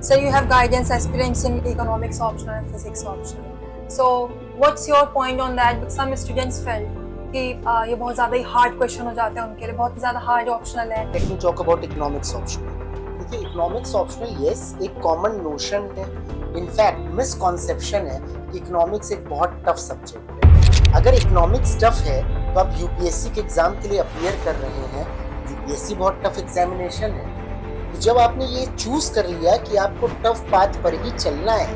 So you have guidance aspirants in economics optional and physics optional. So what's your point on that? Because some students felt कि ये बहुत ज़्यादा ही hard question हो जाते हैं उनके लिए, बहुत ज़्यादा हार्ड ऑप्शनल है. Let me talk about economics optional. देखिए इकोनॉमिक्स ऑप्शनल यस एक कॉमन नोशन है, इनफैक्ट मिसकॉन्सेप्शन है कि इकोनॉमिक्स एक बहुत टफ सब्जेक्ट है. अगर इकोनॉमिक्स टफ है तो आप यूपीएससी के एग्जाम के लिए अपीयर कर रहे हैं. यूपीएससी बहुत टफ एग्जामिनेशन है. तो जब आपने ये चूज कर लिया कि आपको टफ पाथ पर ही चलना है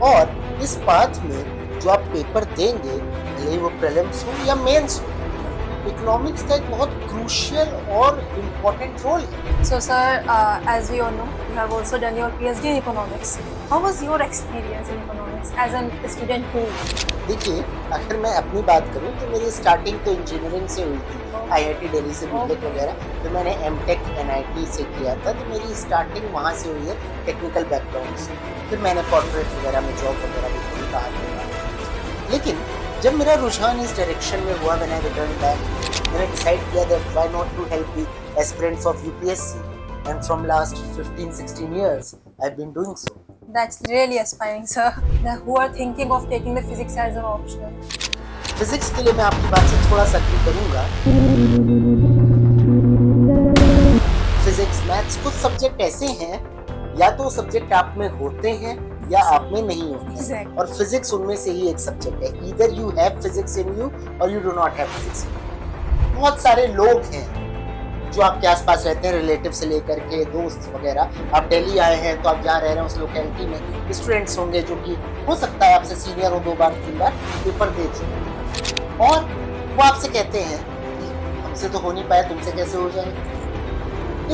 और इस पाथ में जो आप पेपर देंगे भले वो प्रीलिम्स हो या मेंस हो, इकोनॉमिक्स का एक बहुत क्रूशियल और इम्पोर्टेंट रोल है. So sir, as we all know, you have also done your PhD in economics. How was your experience in economics as a student too? देखिए अगर मैं अपनी बात करूं तो मेरी स्टार्टिंग तो इंजीनियरिंग से हुई थी, आईआईटी दिल्ली से बीटेक वगैरह. फिर मैंने एमटेक एनआईटी से किया था, तो मेरी स्टार्टिंग वहां से हुई है टेक्निकल बैकग्राउंड से. फिर मैंने कॉर्पोरेट वगैरह में जॉब वगैरह भी करी बाहर. लेकिन जब मेरा रुझान इस डायरेक्शन में हुआ, मैंने रिटर्न बैक, मैंने डिसाइड किया that why not to help the aspirants of UPSC, and from last 15-16 years I have been doing so. That's really aspiring, sir. Who are thinking of taking the physics as an optional? Physics के लिए मैं आपकी बात से थोड़ा सा agree करूंगा. Physics maths कुछ सब्जेक्ट ऐसे हैं या तो सब्जेक्ट आप में होते हैं या आप में नहीं होते हैं. Exactly. और फिजिक्स उनमें से ही एक सब्जेक्ट है. Either you have physics in you or you do not have physics. बहुत सारे लोग हैं जो आपके आसपास रहते हैं, रिलेटिव से लेकर के दोस्त वगैरह. आप दिल्ली आए हैं तो आप जहाँ रह रहे हैं उस लोकेलिटी में स्टूडेंट्स होंगे जो कि हो सकता है आपसे सीनियर हो, 2 बार 3 बार पेपर दे चुके, और वो आपसे कहते हैं कि हमसे तो हो नहीं पाया, तुमसे कैसे हो जाए.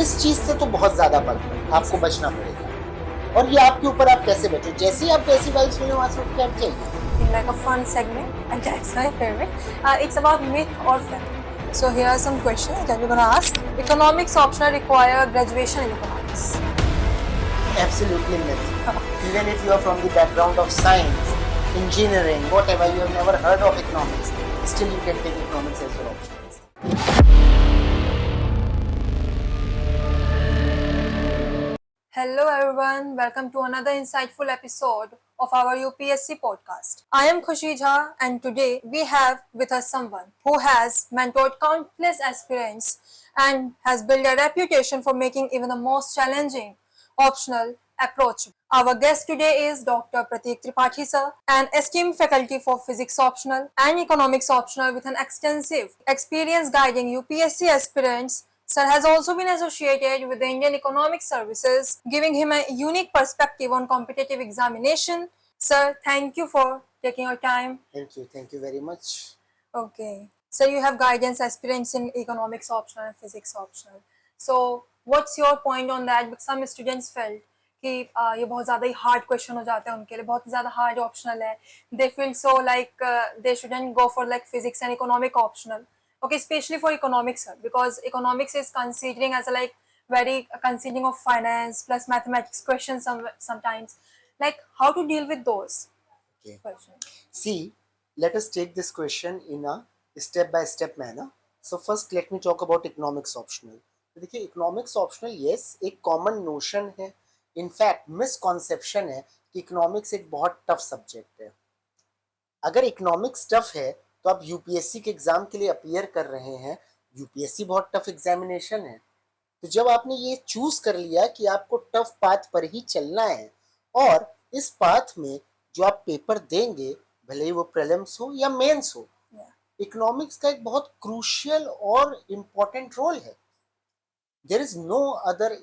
इस चीज से तो बहुत ज्यादा पड़ता है, आपको बचना पड़ेगा. और ये आपके ऊपर आप कैसे बचो. जैसे ही आप ऐसी बाइक सुने वहां से उठ के हट जाइए. In like a fun segment, and that's my favorite. It's about myth or fact. So here are some questions that we're gonna ask. Economics optional require graduation in economics. Absolutely not. Even if you are from the background of science, engineering, whatever, you have never heard of economics, still you can take economics as your option. Hello everyone, welcome to another insightful episode of our UPSC podcast. I am Khushi Jha, and today we have with us someone who has mentored countless aspirants and has built a reputation for making even the most challenging optional approachable. Our guest today is Dr. Pratik Tripathi sir, an esteemed faculty for physics optional and economics optional with an extensive experience guiding UPSC aspirants. Sir has also been associated with the Indian Economic Services, giving him a unique perspective on competitive examination. Sir, thank you for taking your time. Thank you very much. Okay. So you have guidance aspirants in economics optional and physics optional. So what's your point on that? Because some students felt कि ये बहुत ज़्यादा ही hard question हो जाते हैं उनके लिए, बहुत ज़्यादा हार्ड ऑप्शनल है. They feel so like they shouldn't go for like physics and economic optional. Okay, especially for economics, sir, because economics is considering as a like very considering of finance plus mathematics questions sometimes. Like how to deal with those Okay. questions? See, let us take this question in a step-by-step manner. So first, let me talk about economics optional. तो देखिए economics optional yes एक common notion है, in fact misconception है कि economics एक बहुत tough subject है. अगर इकोनॉमिक्स टफ है तो आप यूपीएससी के एग्जाम के लिए अपीयर कर रहे हैं. यूपीएससी बहुत टफ एग्जामिनेशन है. तो जब आपने ये चूज कर लिया कि आपको टफ पाथ पर ही चलना है और इस पाथ में जो आप पेपर देंगे भले ही वो प्रीलिम्स हो या मेंस हो, इकोनॉमिक्स का एक बहुत क्रूशियल और इम्पोर्टेंट रोल है. There is no other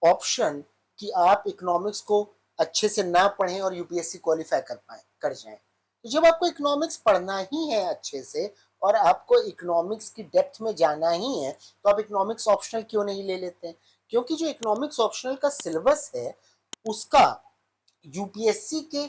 option कि आप इकोनॉमिक्स को अच्छे से ना पढ़ें और यूपीएससी क्वालिफाई कर जाएं. तो जब आपको इकोनॉमिक्स पढ़ना ही है अच्छे से और आपको इकोनॉमिक्स की डेप्थ में जाना ही है, तो आप इकोनॉमिक्स ऑप्शनल क्यों नहीं ले लेते हैं. क्योंकि जो इकोनॉमिक्स ऑप्शनल का सिलेबस है उसका यूपीएससी के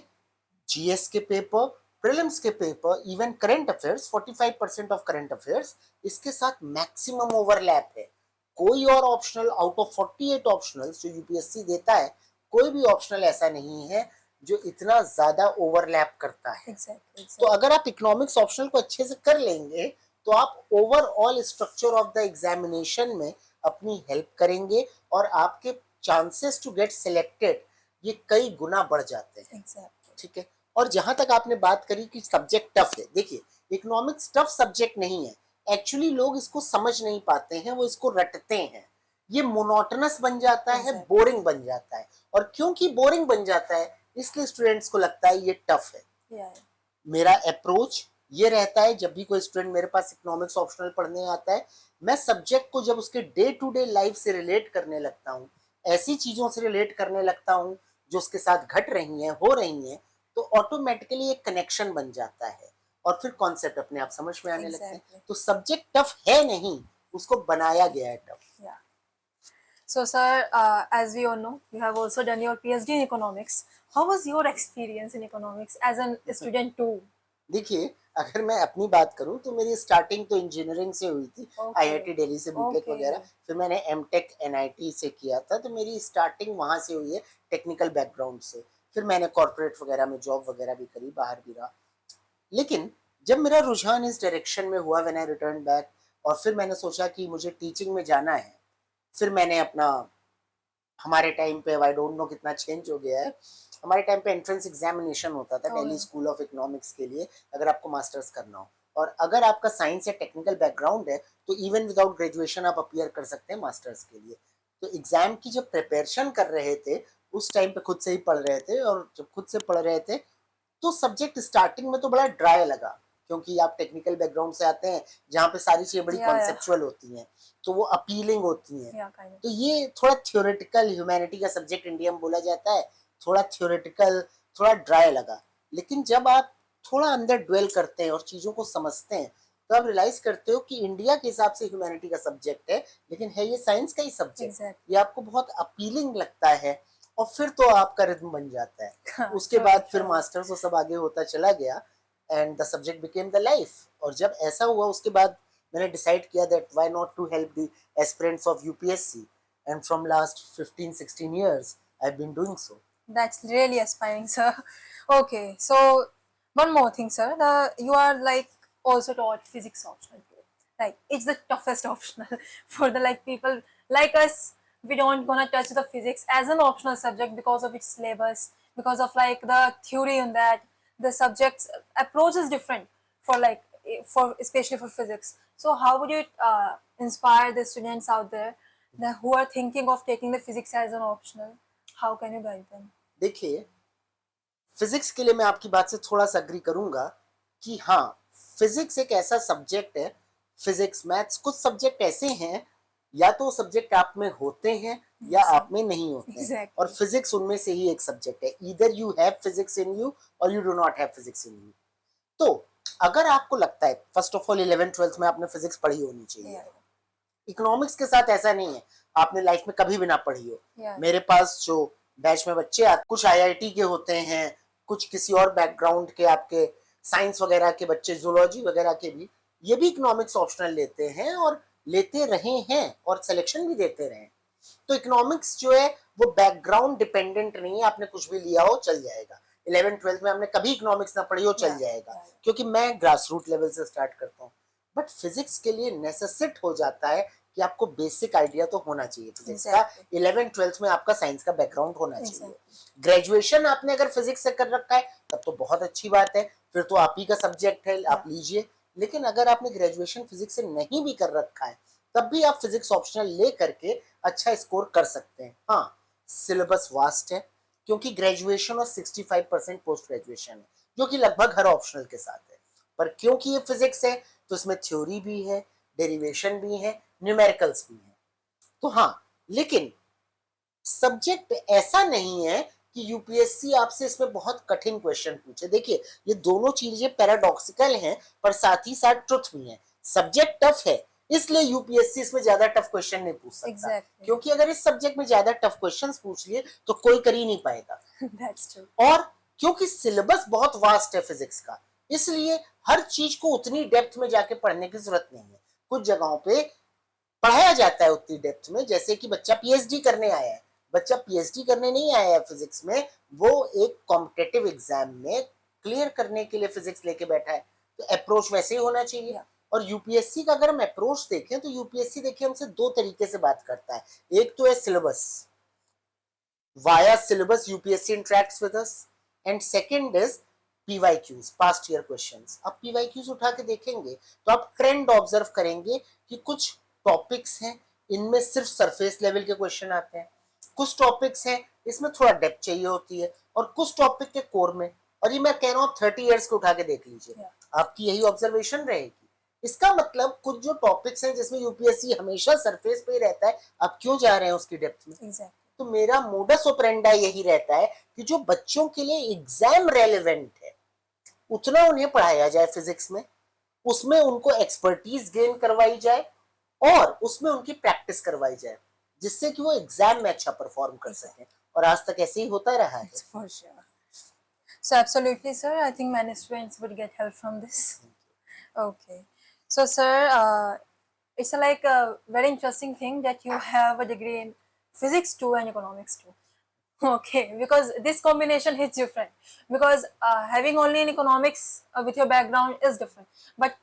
जीएस के पेपर, प्रीलिम्स के paper, even current affairs, 45% of current affairs, इसके साथ मैक्सिमम ओवरलैप है. कोई और ऑप्शनल आउट ऑफ 48 ऑप्शनल्स जो यूपीएससी देता है, कोई भी ऑप्शनल ऐसा नहीं है जो इतना ज्यादा ओवरलैप करता है. Exactly. तो अगर आप इकोनॉमिक्स ऑप्शनल को अच्छे से कर लेंगे तो आप overall structure of the examination में अपनी हेल्प करेंगे और आपके चांसेस टू गेट सिलेक्टेड ये कई गुना बढ़ जाते हैं। Exactly. ठीक है। और जहां तक आपने बात करी कि सब्जेक्ट टफ है, देखिए इकोनॉमिक्स टफ सब्जेक्ट नहीं है, एक्चुअली लोग इसको समझ नहीं पाते हैं, वो इसको रटते हैं, ये मोनोटोनस बन जाता है, Exactly. बोरिंग बन जाता है, और क्योंकि बोरिंग बन जाता है इसलिए स्टूडेंट्स को लगता है ये टफ है। Yeah. मेरा अप्रोच ये रहता है, जब भी कोई स्टूडेंट मेरे पास इकोनॉमिक्स ऑप्शनल पढ़ने आता है, मैं सब्जेक्ट को जब उसके डे टू डे लाइफ से रिलेट करने लगता हूँ, ऐसी चीजों से रिलेट करने लगता हूँ जो उसके साथ घट रही हैं, हो रही हैं, तो ऑटोमेटिकली एक कनेक्शन बन जाता है और फिर कॉन्सेप्ट अपने आप समझ में आने लगते हैं। Exactly. तो सब्जेक्ट टफ है नहीं, उसको बनाया गया है tough. Yeah. So, sir, as we all know, you have also done your PhD in economics. How was your experience in economics as a student too? देखिए, अगर मैं अपनी बात करूं तो मेरी स्टार्टिंग तो इंजीनियरिंग से हुई थी, Okay. आईआईटी दिल्ली से बीटेक Okay. वगैरह, फिर मैंने एमटेक एनआईटी से किया था, तो मेरी स्टार्टिंग वहां से हुई है टेक्निकल बैकग्राउंड से। फिर मैंने कॉर्पोरेट वगैरह में जॉब वगैरह भी करी, बाहर भी रहा। लेकिन जब मेरा रुझान इस डायरेक्शन में हुआ, व्हेन आई रिटर्न बैक, और फिर मैंने सोचा कि मुझे टीचिंग में जाना है, फिर मैंने अपना, हमारे टाइम पे आई डोंट नो कितना चेंज हो गया है, हमारे टाइम पे एंट्रेंस एग्जामिनेशन होता था दिल्ली स्कूल ऑफ इकोनॉमिक्स के लिए, अगर आपको मास्टर्स करना हो, और अगर आपका साइंस या टेक्निकल बैकग्राउंड है तो इवन विदाउट ग्रेजुएशन आप अपीयर कर सकते हैं मास्टर्स के लिए। तो एग्जाम की जब प्रिपरेशन कर रहे थे उस टाइम पे खुद से ही पढ़ रहे थे, और जब खुद से पढ़ रहे थे तो सब्जेक्ट स्टार्टिंग में तो बड़ा ड्राई लगा, क्योंकि आप टेक्निकल बैकग्राउंड से आते हैं जहाँ पे सारी चीजें बड़ी कॉन्सेप्चुअल होती हैं, तो वो अपीलिंग होती हैं। Yeah, kind of. तो ये थोड़ा थ्योरेटिकल, ह्यूमैनिटी का सब्जेक्ट इंडिया में बोला जाता है, थोड़ा थ्योरेटिकल, थोड़ा ड्राई लगा। लेकिन जब आप थोड़ा अंदर ड्वेल करते हैं और चीजों को समझते हैं तो आप रियलाइज करते हो कि इंडिया के हिसाब से ह्यूमैनिटी का सब्जेक्ट है, लेकिन है ये साइंस का ही सब्जेक्ट। Exactly. ये आपको बहुत अपीलिंग लगता है, और फिर तो आपका रिद्म बन जाता है। उसके Sure, बाद फिर sure. मास्टर्स और सब आगे होता चला गया, and the subject became the life. और जब ऐसा हुआ उसके बाद मैंने डिसाइड किया that why not to help the aspirants of UPSC, and from last 15-16 years I have been doing so. That's really aspiring, sir. Okay, so one more thing, sir. You are like also taught physics optional too. Like it's the toughest optional for the like people like us. We don't gonna touch the physics as an optional subject because of its syllabus, because of like the theory in that. The subject's approach is different for like for especially for physics. So how would you inspire the students out there who are thinking of taking the physics as an optional? How can you guide them? देखिए, physics के लिए मैं आपकी बात से थोड़ा सा agree करूंगा कि हाँ, फिजिक्स एक ऐसा सब्जेक्ट है, फिजिक्स मैथ्स कुछ सब्जेक्ट ऐसे हैं, या तो सब्जेक्ट आप में होते हैं या आप में नहीं होते हैं। Exactly. और फिजिक्स उनमें से ही एक सब्जेक्ट है, either you have physics in you or you do not have physics in you. तो अगर आपको लगता है, फर्स्ट ऑफ ऑल 11th-12th में आपने फिजिक्स पढ़ी होनी चाहिए। Yeah. इकोनॉमिक्स के साथ ऐसा नहीं है, आपने लाइफ में कभी भी ना पढ़ी हो। Yeah. मेरे पास जो बैच में बच्चे आते, कुछ आईआईटी के होते हैं, कुछ किसी और बैकग्राउंड के, आपके साइंस वगैरह के बच्चे, जूलॉजी वगैरह के भी, ये भी इकोनॉमिक्स ऑप्शनल लेते हैं और लेते रहे हैं और सिलेक्शन भी देते रहे हैं। तो इकोनॉमिक्स जो है वो बैकग्राउंड डिपेंडेंट नहीं है, आपने कुछ भी लिया हो चल जाएगा। 11th-12th में हमने कभी इकोनॉमिक्स ना पढ़ी हो चल जाएगा, क्योंकि मैं ग्रास रूट लेवल से स्टार्ट करता हूँ। बट फिजिक्स के लिए नेसेसिट हो जाता है कि आपको बेसिक आइडिया तो होना चाहिए फिजिक्स का। 11th-12th में आपका साइंस का बैकग्राउंड होना चाहिए। ग्रेजुएशन आपने अगर फिजिक्स से कर रखा है तब तो बहुत अच्छी बात है, फिर तो आप ही का सब्जेक्ट है, आप लीजिए। लेकिन अगर आपने ग्रेजुएशन फिजिक्स से नहीं भी कर रखा है तब भी आप फिजिक्स ऑप्शनल ले करके अच्छा स्कोर कर सकते हैं। हाँ, सिलेबस वास्ट है, क्योंकि ग्रेजुएशन और 65% पोस्ट ग्रेजुएशन है, जो कि लगभग हर ऑप्शनल के साथ है। पर क्योंकि ये फिजिक्स है तो इसमें थ्योरी भी है, डेरिवेशन भी है, न्यूमेरिकल्स भी है। तो हाँ, लेकिन सब्जेक्ट ऐसा नहीं है कि यूपीएससी आपसे इसमें बहुत कठिन क्वेश्चन पूछे। देखिए, ये दोनों चीजें पैराडॉक्सिकल हैं पर साथ ही साथ ट्रुथ भी है। सब्जेक्ट टफ है इसलिए यूपीएससी इसमें ज्यादा टफ क्वेश्चन नहीं पूछ सकता। Exactly. क्योंकि अगर इस सब्जेक्ट में ज्यादा टफ क्वेश्चंस पूछ लिए तो कोई कर ही नहीं पाएगा। That's true. और क्योंकि सिलेबस बहुत वास्ट है फिजिक्स का, इसलिए हर चीज को उतनी डेप्थ में जाके पढ़ने की जरूरत नहीं है। कुछ जगहों पे पढ़ाया जाता है उतनी डेप्थ में, जैसे कि बच्चा पीएचडी करने आया है, बच्चा पीएचडी करने नहीं आया है फिजिक्स में, वो एक कॉम्पिटिटिव एग्जाम में क्लियर करने के लिए फिजिक्स लेके बैठा है। तो अप्रोच वैसे ही होना चाहिए। Yeah. और यूपीएससी का अगर हम अप्रोच देखें तो यूपीएससी देखिए हमसे दो तरीके से बात करता है। एक तो है syllabus, via syllabus UPSC interacts with us, and second is PYQs, past year questions. अब PYQs उठा के देखेंगे तो आप ट्रेंड ऑब्जर्व करेंगे कि कुछ टॉपिक्स हैं इनमें सिर्फ सरफेस लेवल के क्वेश्चन आते हैं, कुछ टॉपिक्स हैं इसमें थोड़ा डेप्थ चाहिए होती है, और कुछ टॉपिक के कोर में, और ये मैं कह रहा हूँ 30 ईयर्स को उठा के देख लीजिए, आपकी यही ऑब्जर्वेशन रहेगी। इसका मतलब कुछ जो टॉपिक्स हैं जिसमें यूपीएससी हमेशा सरफेस पे ही रहता है, आप क्यों जा रहे हैं उसकी डेप्थ में? Exactly. तो मेरा मोडस ऑपरेंडा यही रहता है कि जो बच्चों के लिए एग्जाम रेलेवेंट है उतना उन्हें पढ़ाया जाए फिजिक्स में, उसमें उनको एक्सपर्टीज गेन करवाई जाए और उसमें उनकी प्रैक्टिस करवाई जाए, जिससे कि वो एग्जाम में अच्छा परफॉर्म कर सकें, और आज तक ऐसे ही होता रहा है। For sure. So absolutely, sir. I think many students would get help from this. Okay. So, sir, it's like a very interesting thing that you have a degree in physics too and economics too. Okay, because this combination hits different. Because having only in economics with your background is different, but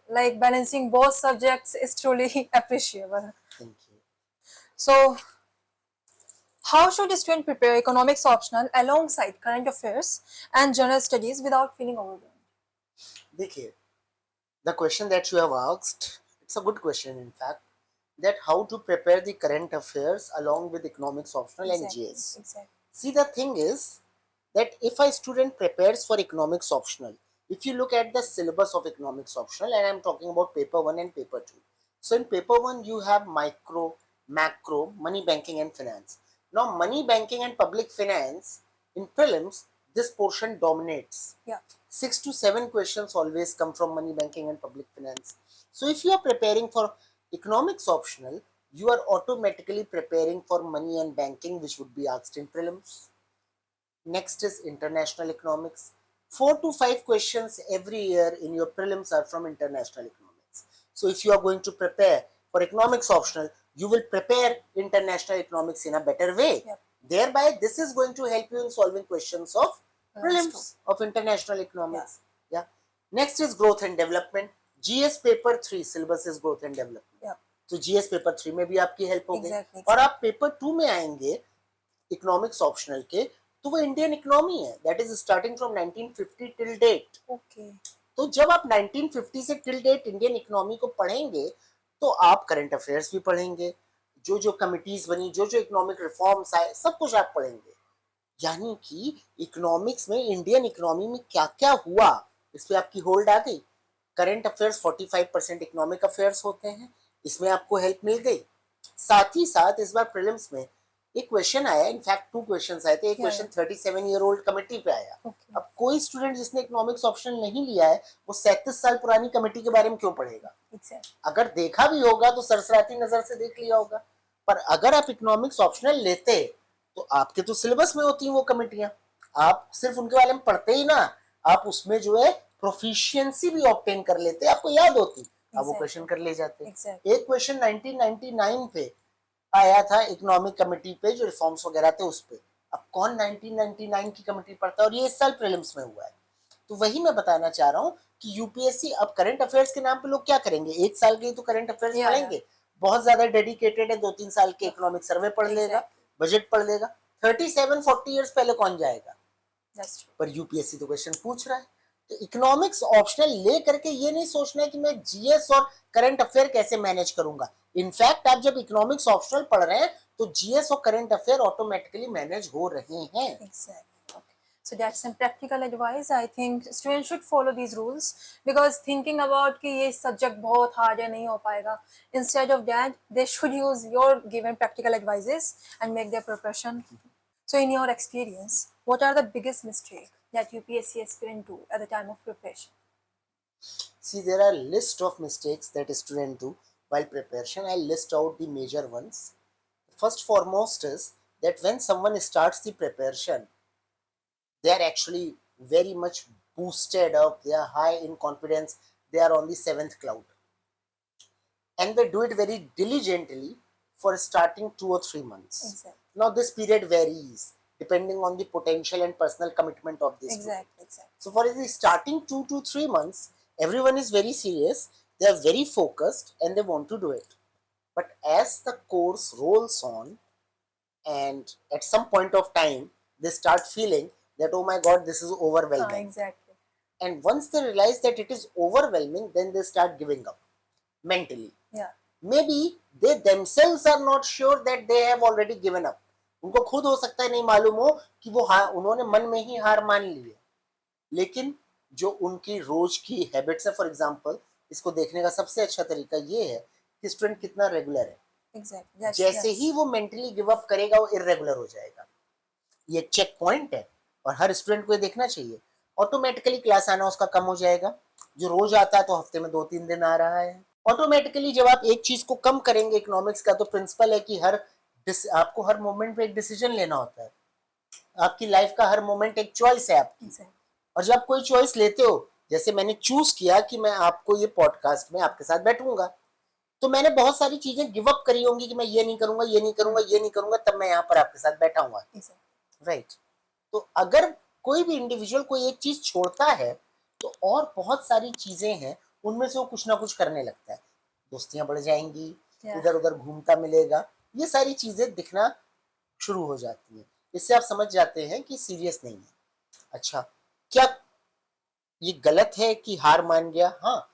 like balancing both subjects is truly appreciable. Thank you. So, how should a student prepare economics optional alongside current affairs and general studies without feeling overwhelmed? देखिए, the question that you have asked, it's a good question in fact, that how to prepare the current affairs along with economics optional and GS. Exactly. See, the thing is that if a student prepares for economics optional, if you look at the syllabus of economics optional, and I'm talking about paper 1 and paper 2. So in paper 1 you have micro, macro, money, banking and finance. Now money, banking and public finance in prelims, this portion dominates. Yeah. 6 to 7 questions always come from money, banking and public finance. So if you are preparing for economics optional, you are automatically preparing for money and banking, which would be asked in prelims. Next is international economics. 4 to 5 questions every year in your prelims are from international economics. So if you are going to prepare for economics optional, you will prepare international economics in a better way. Yep. Thereby, this is going to help you in solving questions of prelims of international economics. Yeah. Next is growth and development. GS paper 3 syllabus is growth and development. Yeah. तो GS paper 3 में भी आपकी help होगी, Exactly. और आप paper 2 में आएंगे economics optional के, तो वो इंडियन इकोनॉमी है, that is starting from 1950 till date. Okay. तो जब आप 1950 से टिल डेट इंडियन इकोनॉमी को पढ़ेंगे तो आप करंट अफेयर्स भी पढ़ेंगे, जो जो कमिटीज बनी, जो जो इकोनॉमिक रिफॉर्म्स आए, सब कुछ आप पढ़ेंगे. यानी कि इकोनॉमिक्स में, इंडियन इकोनॉमी में क्या क्या हुआ, इस पे आपकी होल्ड आ गई. करंट अफेयर्स 45% इकोनॉमिक अफेयर्स होते हैं, इसमें आपको हेल्प मिल गई. साथ ही साथ इस बार प्रीलिम्स में एक क्वेश्चन आया, इनफैक्ट 2 क्वेश्चंस आए थे. एक क्वेश्चन 37 ईयर ओल्ड कमेटी पे आया. Okay. अब कोई स्टूडेंट जिसने इकोनॉमिक्स ऑप्शन नहीं लिया है, वो 37 साल पुरानी कमेटी के बारे में क्यों पढ़ेगा? Exactly. अगर देखा भी होगा तो सरसराती नजर से देख लिया होगा. पर अगर आप इकोनॉमिक्स ऑप्शनल लेते तो आपके तो सिलेबस में होती हैं वो कमेटियां, आप सिर्फ उनके बारे में पढ़ते ही ना, आप उसमें जो है प्रोफिशिएंसी भी ऑब्टेन कर लेते, आपको याद होती, आप वो क्वेश्चन कर ले जाते. एक क्वेश्चन 1999 पे आया था इकोनॉमिक कमेटी पे, जो रिफॉर्म्स वगैरह थे उस पे. अब कौन 1999 की कमेटी पढ़ता है, और ये इस साल प्रीलिम्स में हुआ है. तो वही मैं बताना चाह रहा हूँ कि यूपीएससी अब करंट अफेयर्स के नाम पे लोग क्या करेंगे, एक साल के ही तो करंट अफेयर्स पढ़ेंगे. बहुत ज्यादा डेडिकेटेड है, 2-3 साल के इकोनॉमिक सर्वे पढ़ लेगा, बजट पढ़ लेगा. 37-40 ईयर्स पहले कौन जाएगा? पर यूपीएससी तो क्वेश्चन पूछ रहा है. तो इकोनॉमिक्स ऑप्शनल ले करके ये नहीं सोचना है कि मैं जीएस और करंट अफेयर कैसे मैनेज करूंगा. इनफैक्ट आप जब इकोनॉमिक्स ऑप्शनल पढ़ रहे हैं तो जीएस और करंट अफेयर ऑटोमेटिकली मैनेज हो रहे हैं. Exactly. Okay. So that's some practical advice. I think students should follow these rules, because thinking about कि ये subject बहुत hard है, नहीं हो पाएगा, instead of that they should use your given practical advices and make their preparation. So in your experience, what are the biggest mistakes that UPSC aspirant do at the time of preparation? See, there are list of mistakes that students do while preparation. I'll list out the major ones. First foremost is that when someone starts the preparation, they are actually very much boosted up, they are high in confidence, they are on the 7th cloud, and they do it very diligently for starting 2 or 3 months. Exactly. Now this period varies depending on the potential and personal commitment of this. Exactly. So for the starting 2 to 3 months, everyone is very serious, they are very focused and they want to do it. But as the course rolls on, and at some point of time they start feeling that, oh my god, this is overwhelming. Exactly. And once they realize that it is overwhelming, then they start giving up mentally. Yeah. Maybe they themselves are not sure that they have already given up. उनको खुद हो सकता है नहीं मालूम हो कि वो उन्होंने मन में ही हार मान ली है, लेकिन जो उनकी रोज की हैबिट्स है, फॉर एग्जांपल, इसको देखने का सबसे अच्छा तरीका ये है कि स्टूडेंट कितना रेगुलर है. Exactly. Yes, जैसे yes. ही वो मेंटली गिव अप करेगा वो इरेगुलर हो जाएगा. ये चेक पॉइंट है और हर स्टूडेंट को ये देखना चाहिए. ऑटोमेटिकली क्लास आना उसका कम हो जाएगा. जो रोज आता है तो हफ्ते में 2-3 दिन आ रहा है. ऑटोमेटिकली जब आप एक चीज को कम करेंगे इकोनॉमिक्स का, तो प्रिंसिपल है कि आपको हर मोमेंट पे एक डिसीजन लेना होता है. आपकी लाइफ का हर मोमेंट एक चॉइस है आपकी. Exactly. और जब कोई चॉइस लेते हो, जैसे मैंने चूज किया कि मैं आपको ये पॉडकास्ट में आपके साथ बैठूंगा, तो मैंने बहुत सारी चीजें गिव अप करी होंगी कि मैं ये नहीं करूंगा, ये नहीं करूंगा, ये नहीं करूंगा, तब मैं यहाँ पर आपके साथ बैठा हुआ. Exactly. राइट. तो अगर कोई भी इंडिविजुअल कोई एक चीज छोड़ता है तो और बहुत सारी चीजें हैं उनमें से वो कुछ ना कुछ करने लगता है. दोस्तियां बढ़ जाएंगी, Yeah. इधर उधर घूमता मिलेगा, ये सारी चीजें दिखना शुरू हो जाती हैं. इससे आप समझ जाते हैं कि सीरियस नहीं है. अच्छा, क्या ये गलत है कि हार मान गया? हाँ,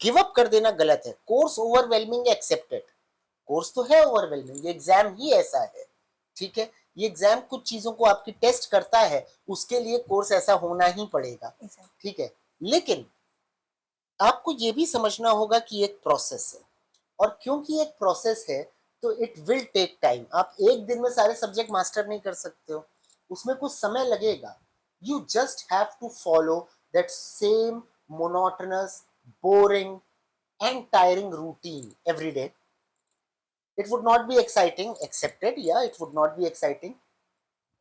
गिव अप कर देना गलत है. Course overwhelming accepted. कोर्स तो है ओवरवेलमिंग, ये एग्जाम ही ऐसा है. ठीक है, ये एग्जाम कुछ चीजों को आपकी टेस्ट करता है, उसके लिए कोर्स ऐसा होना ही पड़ेगा. Exactly. ठीक है, लेकिन आपको ये भी समझना होगा कि एक प्रोसेस है, और क्योंकि एक प्रोसेस है तो इट विल टेक टाइम. आप एक दिन में सारे सब्जेक्ट मास्टर नहीं कर सकते हो, उसमें कुछ समय लगेगा. You just have to follow that same monotonous, boring and tiring routine every day. It would not be exciting, accepted. Yeah, it would not be exciting.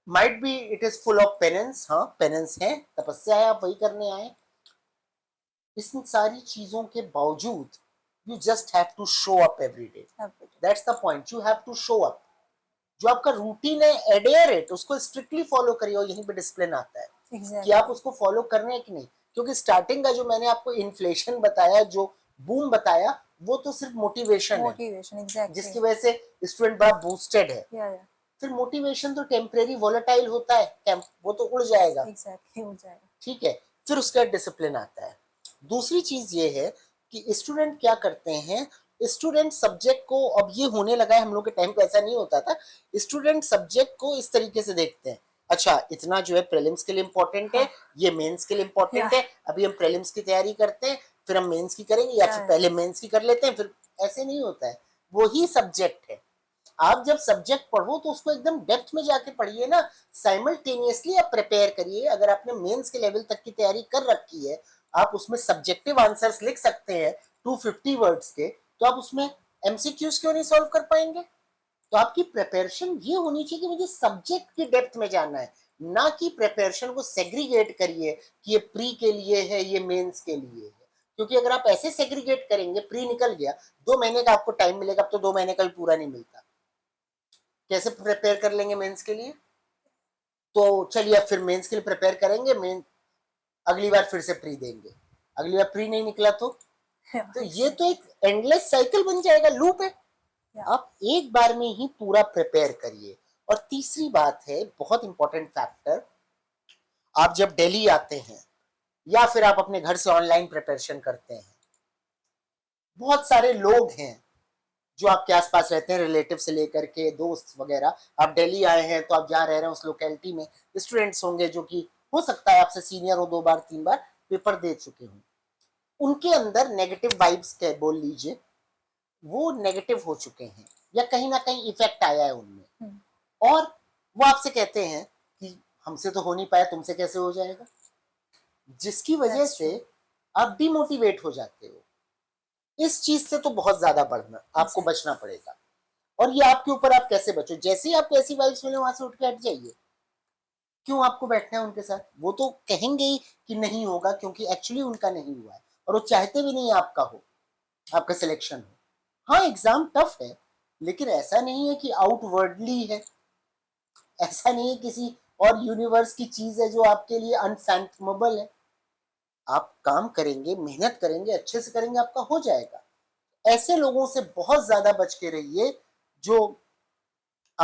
Might be it is full of penance. हाँ, penance है, तपस्या है, आप वही करने आए. इन सारी चीजों के बावजूद you just have to show up every day. That's the point. You have to show up. जो आपका रूटीन है, adhere it, उसको स्ट्रिक्टली फॉलो करिए. और यहीं पे डिसिप्लिन आता है. Exactly. कि आप उसको फॉलो कर रहे हैं कि नहीं. क्योंकि स्टार्टिंग का जो मैंने आपको इन्फ्लेशन बताया, जो बूम बताया, वो तो सिर्फ मोटिवेशन है, Motivation. Exactly. जिसकी वजह से स्टूडेंट बड़ा बूस्टेड है. Yeah, yeah. फिर मोटिवेशन तो टेम्परेरी वोलेटाइल होता है, वो तो उड़ जाएगा. Exactly. हो जाएगा. ठीक है, फिर उसका डिसिप्लिन आता है. दूसरी चीज ये है कि स्टूडेंट क्या करते हैं, स्टूडेंट सब्जेक्ट को, अब ये होने लगा है, हम लोग के टाइम पे ऐसा नहीं होता था. स्टूडेंट सब्जेक्ट को इस तरीके से देखते हैं, अच्छा इतना जो है प्रीलिम्स के लिए इम्पोर्टेंट है, ये मेंस के लिए इम्पोर्टेंट है, अभी हम प्रीलिम्स की तैयारी करते हैं, फिर हम मेंस की करेंगे, या फिर पहले मेंस की कर लेते हैं, फिर. ऐसे नहीं होता है. वही सब्जेक्ट है. आप जब सब्जेक्ट पढ़ो तो उसको एकदम डेप्थ में जाके पढ़िए ना. साइमल्टेनियसली आप प्रिपेयर करिए. अगर आपने मेंस के लेवल तक की तैयारी कर रखी है, आप उसमें सब्जेक्टिव आंसर्स लिख सकते हैं 250 वर्ड्स के, तो आप उसमें एमसीक्यूज क्यों नहीं सॉल्व कर पाएंगे? तो आपकी प्रिपरेशन ये होनी चाहिए कि मुझे सब्जेक्ट की डेप्थ में जाना है, ना कि प्रिपरेशन को सेग्रीगेट करिए कि ये प्री के लिए है, ये मेंस के लिए है. क्योंकि अगर आप ऐसे सेग्रीगेट करेंगे, प्री निकल गया, 2 महीने का आपको टाइम मिलेगा, अब तो 2 महीने का भी पूरा नहीं मिलता. कैसे प्रिपेयर कर लेंगे मेंस के लिए? तो चलिए अब फिर मेंस के लिए प्रिपेयर करेंगे, मेन अगली बार फिर से प्री देंगे, अगली बार प्री नहीं निकला तो ये तो एक एंडलेस साइकिल बन जाएगा, लूप है. आप एक बार में ही पूरा प्रिपेयर करिए. और तीसरी बात है, बहुत इंपॉर्टेंट फैक्टर, आप जब दिल्ली आते हैं या फिर आप अपने घर से ऑनलाइन प्रिपरेशन करते हैं, बहुत सारे लोग हैं जो आपके आसपास रहते हैं, रिलेटिव से लेकर के दोस्त वगैरह. आप दिल्ली आए हैं तो आप जहाँ रह रहे हैं उस लोकेलिटी में स्टूडेंट्स होंगे जो कि हो सकता है आपसे सीनियर हो, 2 बार 3 बार पेपर दे चुके हों. उनके अंदर नेगेटिव वाइब्स के बोल लीजिए, वो नेगेटिव हो चुके हैं या कहीं ना कहीं इफेक्ट आया है उनमें. और वो आपसे कहते हैं कि हमसे तो हो नहीं पाया, तुमसे कैसे हो जाएगा, जिसकी वजह से आप डिमोटिवेट हो जाते हो. इस चीज से तो बहुत ज्यादा बढ़ना आपको बचना पड़ेगा. और ये आपके ऊपर, आप कैसे बचो. जैसे ही आपको ऐसी वाइब्स मिले, वहां से उठ के हट जाइए. क्यों आपको बैठना है उनके साथ? वो तो कहेंगे ही कि नहीं होगा, क्योंकि एक्चुअली उनका नहीं हुआ है और वो चाहते भी नहीं आपका हो, आपका सिलेक्शन हो. हाँ, एग्जाम टफ है, लेकिन ऐसा नहीं है कि आउटवर्डली है, ऐसा नहीं है किसी और यूनिवर्स की चीज है जो आपके लिए अनफैथमेबल है. आप काम करेंगे, मेहनत करेंगे, अच्छे से करेंगे, आपका हो जाएगा. ऐसे लोगों से बहुत ज्यादा बच के रहिए जो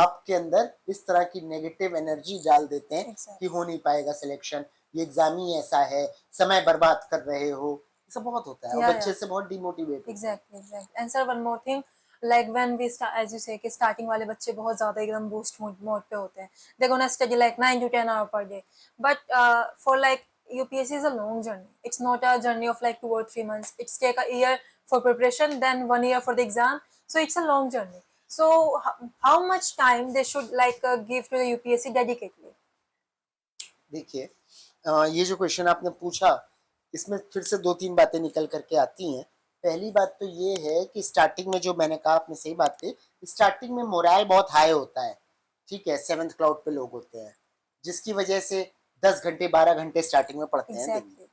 आपके अंदर इस तरह की नेगेटिव एनर्जी डाल देते हैं Exactly. कि हो नहीं पाएगा सिलेक्शन, ये एग्जाम ही ऐसा है, समय बर्बाद कर रहे हो, ये सब बहुत होता है और Yeah, बच्चे yeah. से बहुत डिमोटिवेट होते हैं। Exactly. And sir, one more thing, like when we start, as you say, कि starting वाले बच्चे बहुत ज़्यादा एकदम boost mode पे होते हैं. They're gonna study like 9 to 10 hours per day. But for like UPSC is a long journey. It's not a journey of like 2 or 3 months. It's take a year for preparation, then 1 year for the exam. So it's a long journey. So how much time they should like give to the UPSC dedicatedly? देखिए ये जो question आपने पूछा, इसमें फिर से 2-3 बातें निकल करके आती हैं। पहली बात तो ये है कि स्टार्टिंग में जो मैंने कहा, आपने सही बात कही, स्टार्टिंग में मोरल बहुत हाई होता है, ठीक है, 7th क्लाउड पे लोग होते हैं, जिसकी वजह से 10 घंटे 12 घंटे स्टार्टिंग में पढ़ते हैं दिन में, Exactly.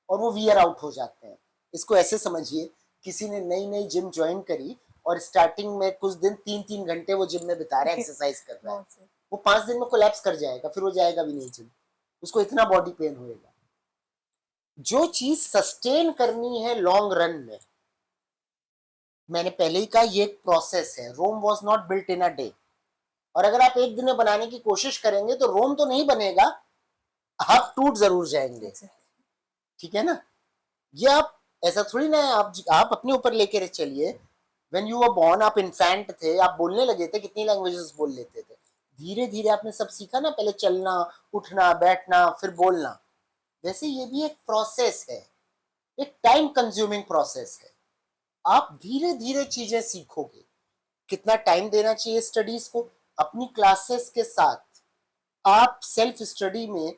और वो वियर आउट हो जाते हैं। इसको ऐसे समझिए, किसी ने नई नई जिम ज्वाइन करी और स्टार्टिंग में कुछ दिन 3-3 घंटे वो जिम में बिता रहा है, एक्सरसाइज कर रहा है, बहुत सही. वो 5 दिन में कोलैप्स कर जाएगा, फिर वो जाएगा भी नहीं जिम, उसको इतना बॉडी पेन होएगा। जो चीज सस्टेन करनी है लॉन्ग रन में, मैंने पहले ही कहा, ये एक प्रोसेस है। Rome was not built in a day, और अगर आप एक दिन में बनाने की कोशिश करेंगे तो रोम तो नहीं बनेगा, आप टूट जरूर जाएंगे, Exactly. ठीक है ना। ये आप ऐसा थोड़ी ना है, आप अपने ऊपर लेके चलिए। व्हेन यू वर बॉर्न, आप इन्फेंट थे, आप बोलने लगे थे, कितनी लैंग्वेजेस बोल लेते थे, धीरे धीरे आपने सब सीखा ना, पहले चलना, उठना, बैठना, फिर बोलना। वैसे ये भी एक प्रोसेस है, एक टाइम कंज्यूमिंग प्रोसेस है। आप धीरे धीरे चीजें सीखोगे। कितना टाइम देना चाहिए स्टडीज को, अपनी क्लासेस के साथ आप सेल्फ स्टडी में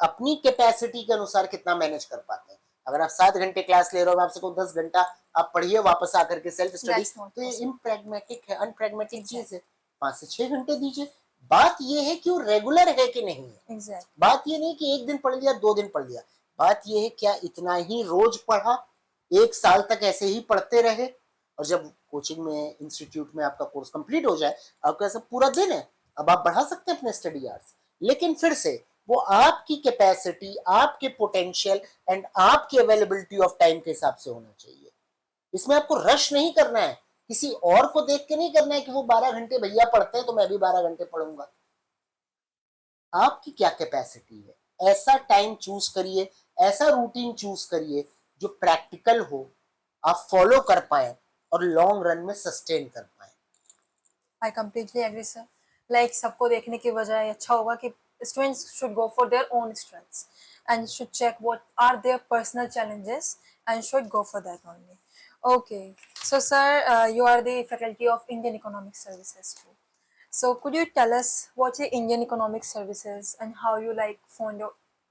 अपनी कैपेसिटी के अनुसार कितना मैनेज कर पाते हैं। अगर आप 7 घंटे क्लास ले रहे हो, मैं आपसे कहूँ 10 घंटा आप पढ़िए वापस आकर के सेल्फ स्टडी, That's not तो ये possible. इम्प्रैग्मेटिक है, अनप्रैग्मेटिक Exactly. चीज है। 5 से 6 घंटे दीजिए। बात ये है कि वो रेगुलर है कि नहीं है। Exactly. बात ये नहीं कि एक दिन पढ़ लिया, 2 दिन पढ़ लिया। बात ये है क्या इतना ही रोज पढ़ा, 1 साल तक ऐसे ही पढ़ते रहे, और जब कोचिंग में, इंस्टीट्यूट में आपका कोर्स कंप्लीट हो जाए, आपका ऐसा पूरा दिन है, अब आप बढ़ा सकते हैं अपने स्टडी आवर्स। लेकिन फिर से वो आपकी कैपेसिटी, आपके पोटेंशियल एंड आपकी अवेलेबिलिटी ऑफ टाइम के हिसाब से होना चाहिए। इसमें आपको रश नहीं करना है, किसी और को देख के नहीं करना है कि वो 12 घंटे भैया पढ़ते हैं तो मैं भी 12 घंटे पढ़ूंगा। आपकी क्या कैपेसिटी है, ऐसा टाइम चूज करिए, ऐसा रूटीन चूज करिए जो प्रैक्टिकल हो, आप फॉलो कर पाए और लॉन्ग रन में सस्टेन कर पाए। I completely agree, sir. Like सबको देखने की बजाय अच्छा होगा कि students should go for their own strengths and should check what are their personal challenges and should go for that only. Okay, so sir, you are the faculty of Indian Economic Services too. So could you tell us what's the Indian Economic Services and how you like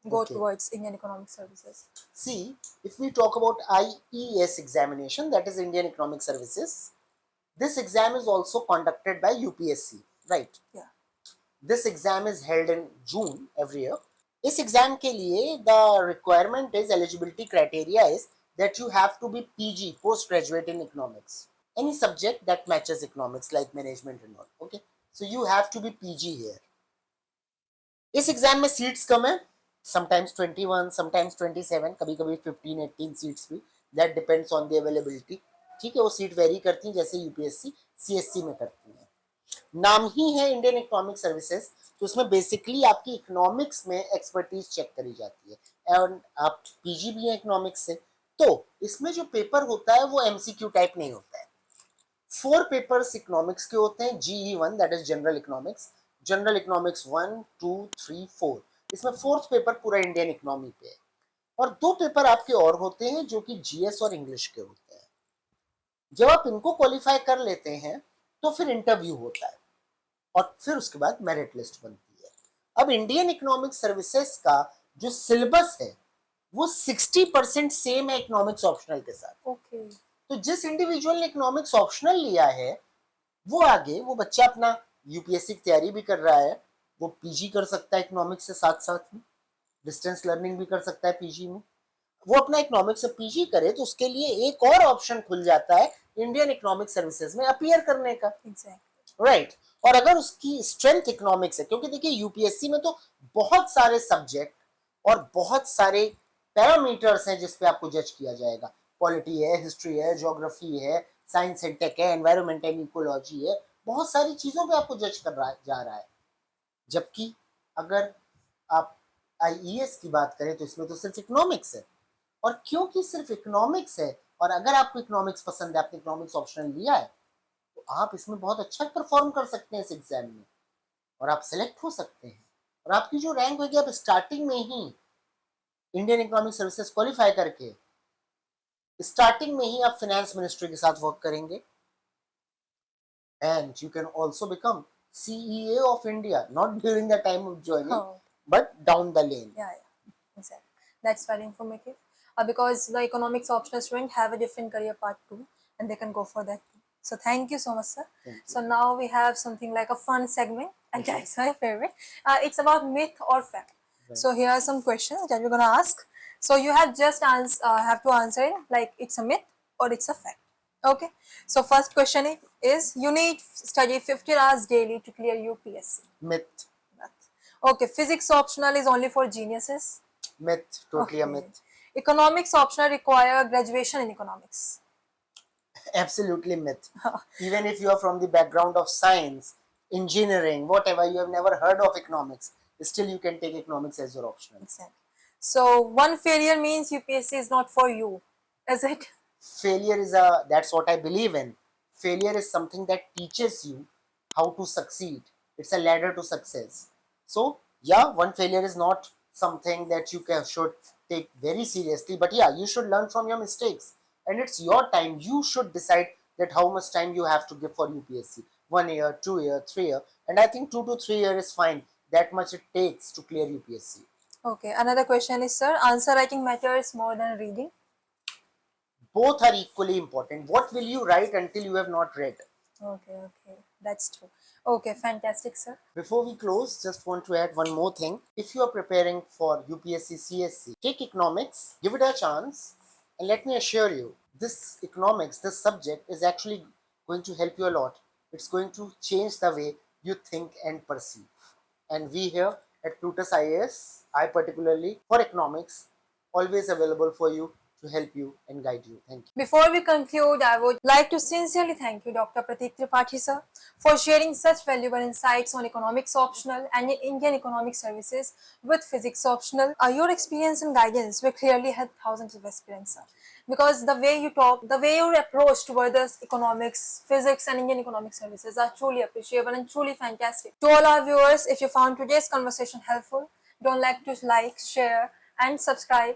go Okay. towards Indian Economic Services? See, if we talk about IES examination, that is Indian Economic Services, this exam is also conducted by UPSC, right? Yeah. This exam is held in June every year. इस exam के लिए the requirement is, eligibility criteria is that you have to be PG, postgraduate in economics, any subject that matches economics like management and all. Okay, so you have to be PG here. इस exam में seats कम है, sometimes 21, sometimes 27, कभी कभी 15-18 seats भी, that depends on the availability. ठीक है, वो seat very करती हैं जैसे यूपीएससी सीएससी में करती है। नाम ही है इंडियन इकोनॉमिक सर्विसेज, तो उसमें बेसिकली आपकी इकोनॉमिक्स में एक्सपर्टीज चेक करी जाती है, और आप पीजी भी हैं इकोनॉमिक्स से, तो इसमें जो पेपर होता है वो एमसीक्यू टाइप नहीं होता है। 4 पेपर्स इकोनॉमिक्स के होते हैं, GE1 that is general economics, general economics 1, 2, 3, 4, इसमें 4th पेपर पूरा इंडियन इकोनॉमी पे है, और 2 पेपर आपके और होते हैं जो कि जीएस और इंग्लिश के होते हैं। जब आप इनको क्वालिफाई कर लेते हैं तो फिर इंटरव्यू होता है, और फिर उसके बाद मेरिट लिस्ट बनती है। अब इंडियन इकोनॉमिक सर्विसेज का जो सिलेबस है वो 60% सेम है इकोनॉमिक्स ऑप्शनल के साथ। Okay. तो जिस इंडिविजुअल ने इकोनॉमिक्स ऑप्शनल लिया है वो आगे, वो बच्चा अपना यूपीएससी की तैयारी भी कर रहा है, वो पीजी कर सकता है इकोनॉमिक्स से साथ साथ में, डिस्टेंस लर्निंग भी कर सकता है पीजी में। वो अपना इकोनॉमिक्स से पीजी करे तो उसके लिए एक और ऑप्शन खुल जाता है इंडियन इकोनॉमिक सर्विसेज में अपीयर करने का, Exactly. राइट। और अगर उसकी स्ट्रेंथ इकोनॉमिक्स है, क्योंकि देखिए यूपीएससी में तो बहुत सारे सब्जेक्ट और बहुत सारे पैरामीटर्स हैं जिस पे आपको जज किया जाएगा, पॉलिटी है, हिस्ट्री है, ज्योग्राफी है, साइंस एंड टेक है, एनवायरमेंट एंड इकोलॉजी है, बहुत सारी चीजों पे आपको जज कर रहा जा रहा है। जबकि अगर आप आईईएस की बात करें तो इसमें तो सिर्फ इकोनॉमिक्स है, और क्योंकि सिर्फ इकोनॉमिक्स है, और अगर आपको इकोनॉमिक्स पसंद है, आपने इकोनॉमिक्स ऑप्शनल लिया है, तो आप इसमें बहुत अच्छा परफॉर्म कर सकते हैं इस एग्जाम में, और आप सिलेक्ट हो सकते हैं। और आपकी जो रैंक होगी, आप स्टार्टिंग में ही इंडियन इकोनॉमिक सर्विसेज क्वालिफाई करके स्टार्टिंग में ही आप फाइनेंस मिनिस्ट्री के साथ वर्क करेंगे, and you can also become CEA of India, not during the time of joining, Oh, but down the lane. yeah, exactly. That's very informative. Because the economics optional student have a different career path too, and they can go for that too. So thank you so much, sir. Thank you. So now we have something like a fun segment, and Okay. that's my favorite. It's about myth or fact. Right. So here are some questions that we're gonna ask. So you have just have to answer it like it's a myth or it's a fact. Okay. So first question is you need study 50 hours daily to clear UPSC. Myth. Okay, physics optional is only for geniuses. Myth. Totally a Okay. myth. Economics optional require graduation in economics. Absolutely myth. Even if you are from the background of science, engineering, whatever, you have never heard of economics, still you can take economics as your optional. Exactly. So one failure means UPSC is not for you, is it? Failure is that's what I believe in. Failure is something that teaches you how to succeed. It's a ladder to success. So yeah, one failure is not something that you should take very seriously, but yeah, you should learn from your mistakes, and it's your time. You should decide that how much time you have to give for UPSC. 1 year, 2 year, 3 year, and I think 2 to 3 years is fine. That much it takes to clear UPSC. Okay, another question is, sir, answer writing matters more than reading? Both are equally important. What will you write until you have not read? Okay, that's true. Okay, fantastic, sir. Before we close, just want to add one more thing. If you are preparing for UPSC CSC, take economics, give it a chance, and let me assure you, this economics, this subject is actually going to help you a lot. It's going to change the way you think and perceive. And we here at Plutus IAS, I particularly for economics, always available for you to help you and guide you. Thank you. Before we conclude, I would like to sincerely thank you, Dr. Pratik Tripathi, sir, for sharing such valuable insights on economics optional and Indian economic services with physics optional. Your experience and guidance will clearly help thousands of aspirants, sir. Because the way you talk, the way your approach towards the economics, physics, and Indian economic services are truly appreciable and truly fantastic. To all our viewers, if you found today's conversation helpful, don't like to like, share, and subscribe